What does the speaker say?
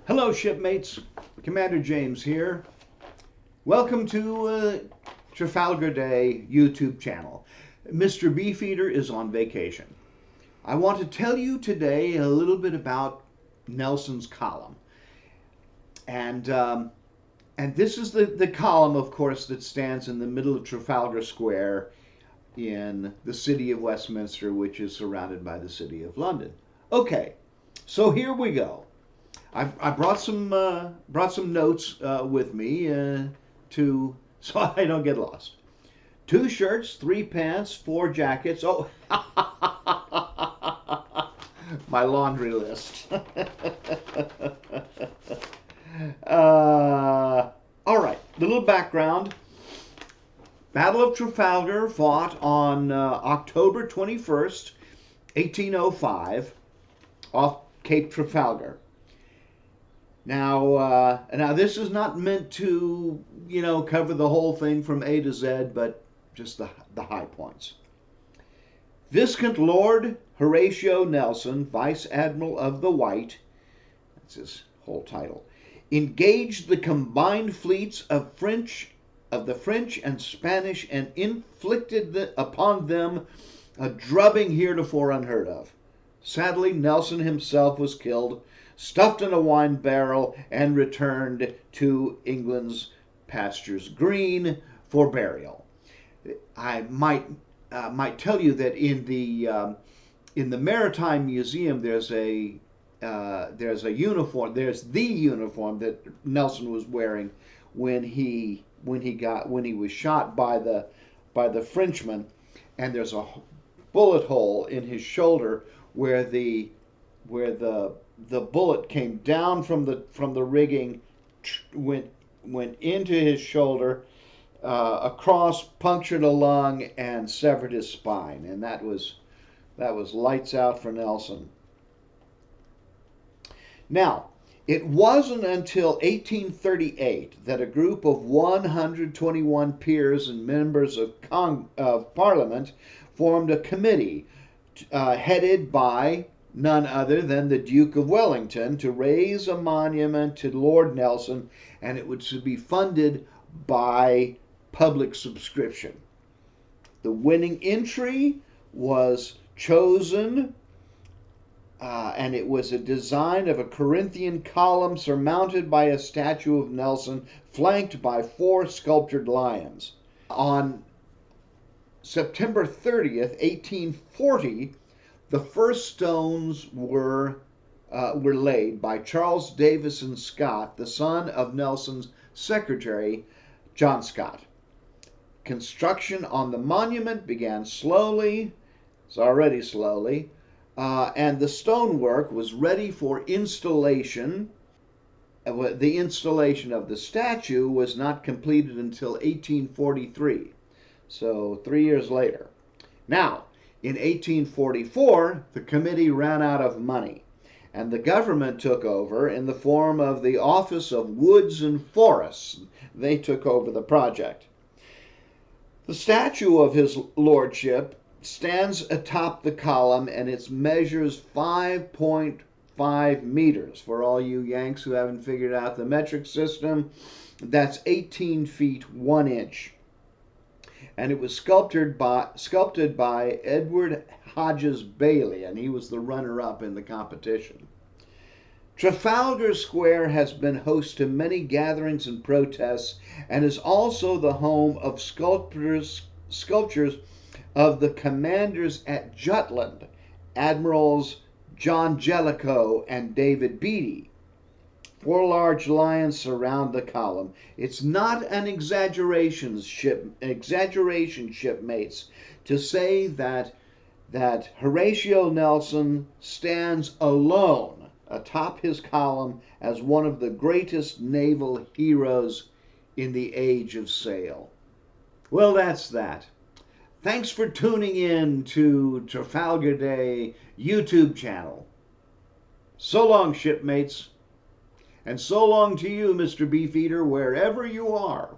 Hello, shipmates. Commander James here. Welcome to Trafalgar Day YouTube channel. Mr. Beefeater is on vacation. I want to tell you today a little bit about Nelson's column. And this is the column, of course, that stands in the middle of Trafalgar Square in the city of Westminster, which is surrounded by the city of London. Okay, so here we go. I brought some notes with me so I don't get lost. 2 shirts, 3 pants, 4 jackets. Oh, my laundry list. All right, a little background. Battle of Trafalgar fought on October 21st, 1805, off Cape Trafalgar. Now this is not meant to, cover the whole thing from A to Z, but just the high points. Viscount Lord Horatio Nelson, Vice Admiral of the White, that's his whole title, engaged the combined fleets of the French and Spanish and inflicted upon them a drubbing heretofore unheard of. Sadly, Nelson himself was killed, stuffed in a wine barrel, and returned to England's pastures green for burial. I might tell you that in the Maritime Museum there's a uniform. There's the uniform that Nelson was wearing when he was shot by the Frenchman, and there's a bullet hole in his shoulder where the bullet came down from the rigging, went into his shoulder, across, punctured a lung, and severed his spine. And that was lights out for Nelson. Now, it wasn't until 1838 that a group of 121 peers and members of Parliament formed a committee headed by none other than the Duke of Wellington to raise a monument to Lord Nelson, and it was to be funded by public subscription. The winning entry was chosen, and it was a design of a Corinthian column surmounted by a statue of Nelson, flanked by 4 sculptured lions. On September 30th, 1840, the first stones were laid by Charles Davison Scott, the son of Nelson's secretary, John Scott. Construction on the monument began slowly. It's already slowly. And the stonework was ready for installation. The installation of the statue was not completed until 1843, so 3 years later. Now, in 1844, the committee ran out of money, and the government took over in the form of the Office of Woods and Forests. They took over the project. The statue of his lordship stands atop the column, and it measures 5.5 meters. For all you Yanks who haven't figured out the metric system, that's 18 feet 1 inch. And it was sculpted by Edward Hodges Bailey, and he was the runner-up in the competition. Trafalgar Square has been host to many gatherings and protests, and is also the home of sculptures of the commanders at Jutland, Admirals John Jellicoe and David Beatty. 4 large lions surround the column. It's not an exaggeration, shipmates, to say that Horatio Nelson stands alone atop his column as one of the greatest naval heroes in the age of sail. Well, that's that. Thanks for tuning in to Trafalgar Day YouTube channel. So long, shipmates. And so long to you, Mr. Beefeater, wherever you are.